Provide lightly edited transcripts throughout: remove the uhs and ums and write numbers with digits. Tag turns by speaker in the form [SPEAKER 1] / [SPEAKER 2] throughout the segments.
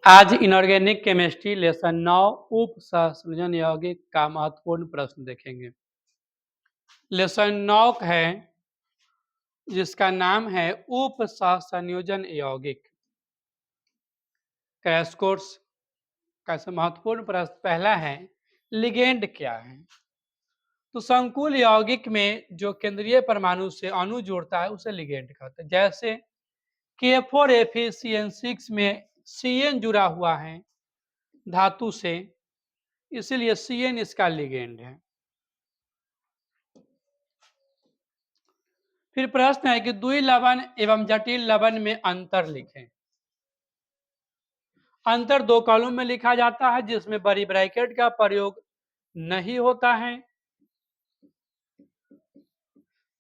[SPEAKER 1] आज inorganic chemistry lesson 9 उप सहसंयोजन यौगिक का महत्वपूर्ण प्रश्न देखेंगे। लेसन 9 है जिसका नाम है उप सहसंयोजन यौगिक। क्रैश कोर्स का महत्वपूर्ण प्रश्न पहला है, लिगेंड क्या है? तो संकुल यौगिक में जो केंद्रीय परमाणु से अणु जोड़ता है उसे लिगेंड कहते हैं। जैसे K4FeCN6 में CN जुड़ा हुआ है धातु से, इसलिए CN इसका लिगेंड है। फिर प्रश्न है कि द्वि लवण एवं जटिल लवण में अंतर लिखें। अंतर दो कॉलम में लिखा जाता है जिसमें बड़ी ब्रैकेट का प्रयोग नहीं होता है,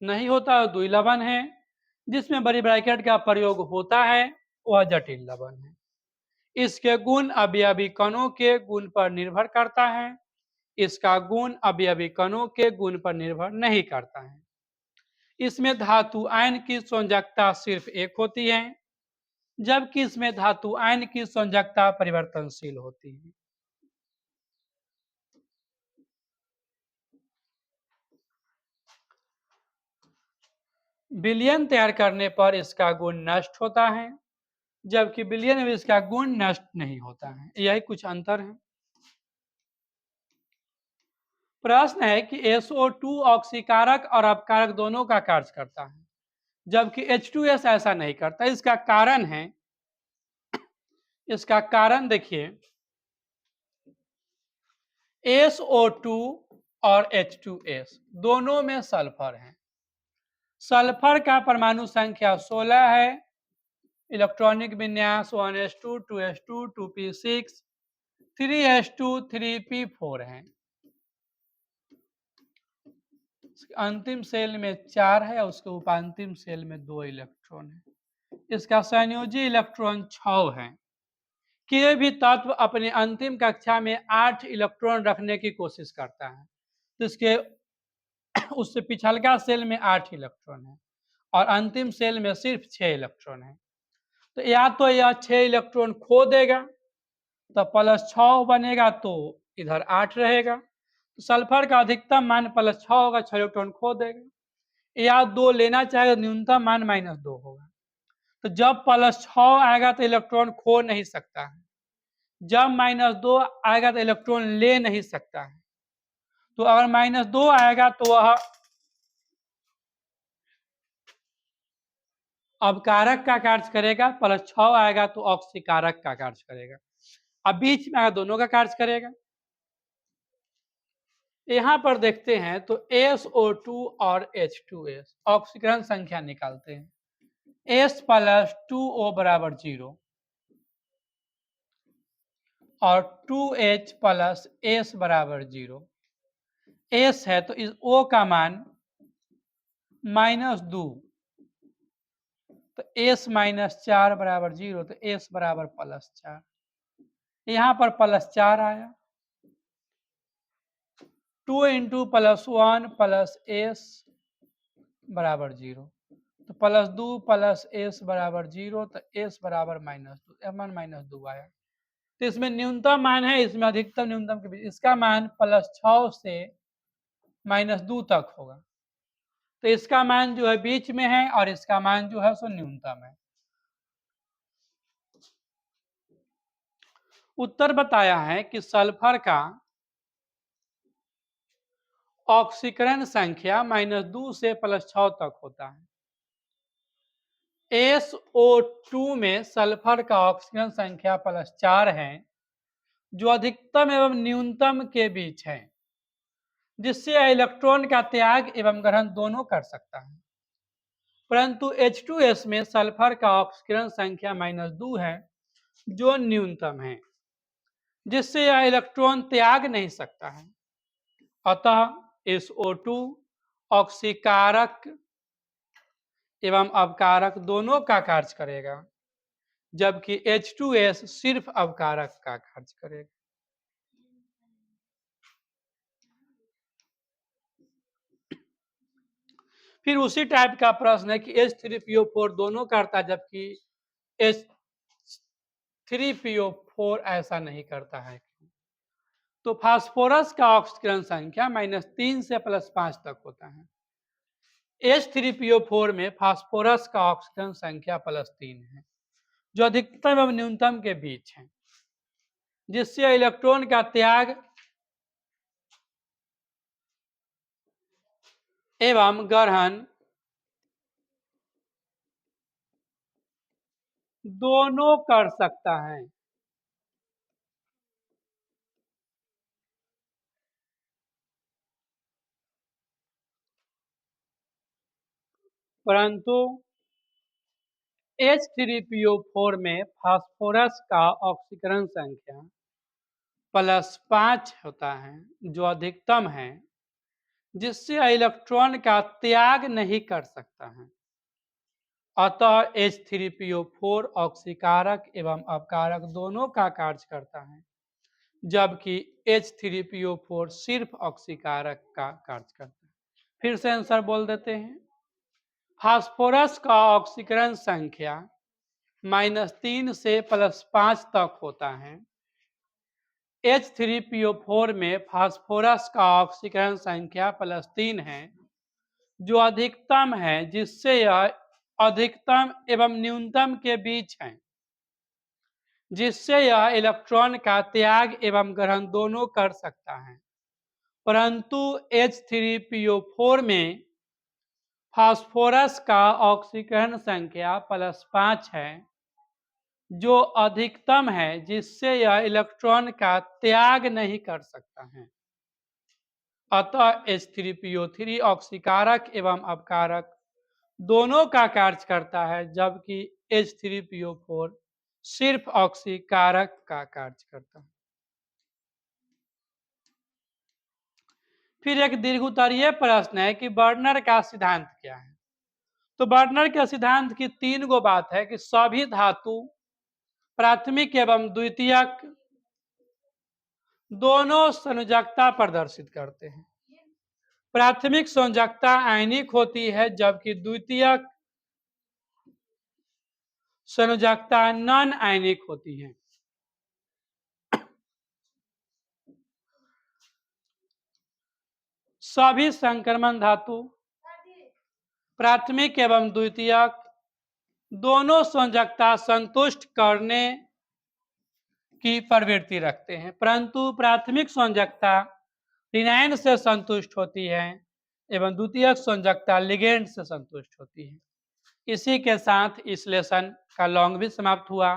[SPEAKER 1] द्वि लवण है। जिसमें बड़ी ब्रैकेट का प्रयोग होता है वह जटिल लवण है। इसके गुण अवयवी कणों के गुण पर निर्भर करता है, इसका गुण अवयवी कणों के गुण पर निर्भर नहीं करता है। इसमें धातु आयन की संयोजकता सिर्फ एक होती है, जबकि इसमें धातु आयन की संयोजकता परिवर्तनशील होती है। विलयन तैयार करने पर इसका गुण नष्ट होता है, जबकि विलयन में इसका गुण नष्ट नहीं होता है। यही कुछ अंतर है। प्रश्न है कि SO2 ऑक्सीकारक और अपकारक दोनों का कार्य करता है, जबकि H2S ऐसा नहीं करता। इसका कारण है, इसका कारण देखिए, SO2 और H2S दोनों में सल्फर है। सल्फर का परमाणु संख्या 16 है, इलेक्ट्रॉनिक विन्यास 1s2 2s2 2p6 3s2 3p4 है। अंतिम सेल में 4 है, उसके उपांतिम सेल में 2 इलेक्ट्रॉन है। इसका संयोजी इलेक्ट्रॉन 6 है। कोई भी तत्व अपने अंतिम कक्षा में 8 इलेक्ट्रॉन रखने की कोशिश करता है, तो इसके उससे पिछलका सेल में 8 इलेक्ट्रॉन है और अंतिम सेल में सिर्फ 6 इलेक्ट्रॉन है। तो या तो यह 6 इलेक्ट्रॉन खो देगा तो +6 बनेगा, तो इधर 8 रहेगा। तो सल्फर का अधिकतम मान +6 होगा, 6 इलेक्ट्रॉन खो देगा। या 2 लेना चाहे तो न्यूनतम मान -2 होगा। तो जब +6 आएगा तो इलेक्ट्रॉन खो नहीं सकता है, जब -2 आएगा तो इलेक्ट्रॉन ले नहीं सकता है। तो अगर -2 आएगा तो वह अपकारक का कार्य करेगा, +6 आएगा तो ऑक्सीकारक का कार्य करेगा। अब बीच में दोनों का कार्य करेगा। यहां पर देखते हैं तो SO2 और H2S ऑक्सीकरण संख्या निकालते हैं। S + 2O = 0 और 2H + S = 0। S है तो इस O का मान -2, तो S - 4 = 0, तो S = +4। यहां पर +4 आया। 2 × +1 + S = 0, तो +2 + S = 0, तो S = -2, -2 आया। तो इसमें न्यूनतम मान है, इसमें अधिकतम न्यूनतम के बीच इसका मान +6 से -2 तक होगा। तो इसका मान जो है बीच में है और इसका मान जो है सो न्यूनतम है। उत्तर बताया है कि सल्फर का ऑक्सीकरण संख्या -2 से +6 तक होता है। SO2 में सल्फर का ऑक्सीजन संख्या +4 है, जो अधिकतम एवं न्यूनतम के बीच है, जिससे यह इलेक्ट्रॉन का त्याग एवं ग्रहण दोनों कर सकता है। परंतु H2S में सल्फर का ऑक्सीकरण संख्या -2 है, जो न्यूनतम है, जिससे यह इलेक्ट्रॉन त्याग नहीं सकता है। अतः SO2 ऑक्सीकारक एवं अपकारक दोनों का कार्य करेगा, जबकि H2S सिर्फ अपकारक का कार्य करेगा। फिर उसी टाइप का प्रश्न है कि H3PO4 दोनों करता है, जबकि H3PO4 4 ऐसा नहीं करता है। तो फास्फोरस का ऑक्सीकरण संख्या -3 से +5 तक होता है। H3PO4 में फास्फोरस का ऑक्सीकरण संख्या +3 है, जो अधिकतम एवं न्यूनतम के बीच है, जिससे इलेक्ट्रॉन का त्याग एवं ग्रहण दोनों कर सकता है। परंतु H3PO4 में फास्फोरस का ऑक्सीकरण संख्या +5 होता है, जो अधिकतम है, जिससे इलेक्ट्रॉन का त्याग नहीं कर सकता है। अतः H3PO4 ऑक्सीकारक एवं अपकारक दोनों का कार्य करता है, जबकि H3PO4 सिर्फ ऑक्सीकारक का कार्य करता है। फिर से आंसर बोल देते हैं। फास्फोरस का ऑक्सीकरण संख्या -3 से +5 तक होता है। H3PO4 में फास्फोरस का ऑक्सीकरण संख्या +3 है, जो अधिकतम है, जिससे यह अधिकतम एवं न्यूनतम के बीच है, जिससे यह इलेक्ट्रॉन का त्याग एवं ग्रहण दोनों कर सकता है। परंतु H3PO4 में फास्फोरस का ऑक्सीकरण संख्या +5 है, जो अधिकतम है, जिससे यह इलेक्ट्रॉन का त्याग नहीं कर सकता है। अतः H3PO3 ऑक्सीकारक एवं अपकारक दोनों का कार्य करता है, जबकि H3PO4 सिर्फ ऑक्सीकारक का कार्य करता है। फिर एक दीर्घोत्तरीय प्रश्न है कि बर्नर का सिद्धांत क्या है। तो बर्नर के सिद्धांत की 3 गो बात है कि सभी धातु प्राथमिक एवं द्वितीयक दोनों संयोजकता प्रदर्शित करते हैं। प्राथमिक संयोजकता आयनिक होती है, जबकि द्वितीयक संयोजकता नॉन आयनिक होती है। सभी संक्रमण धातु प्राथमिक एवं द्वितीयक दोनों संयोजकता संतुष्ट करने की प्रवृत्ति रखते हैं, परंतु प्राथमिक संयोजकता रिनाइन से संतुष्ट होती है एवं द्वितीयक संयोजकता लिगेंड से संतुष्ट होती है। इसी के साथ इस लेसन का लॉन्ग भी समाप्त हुआ।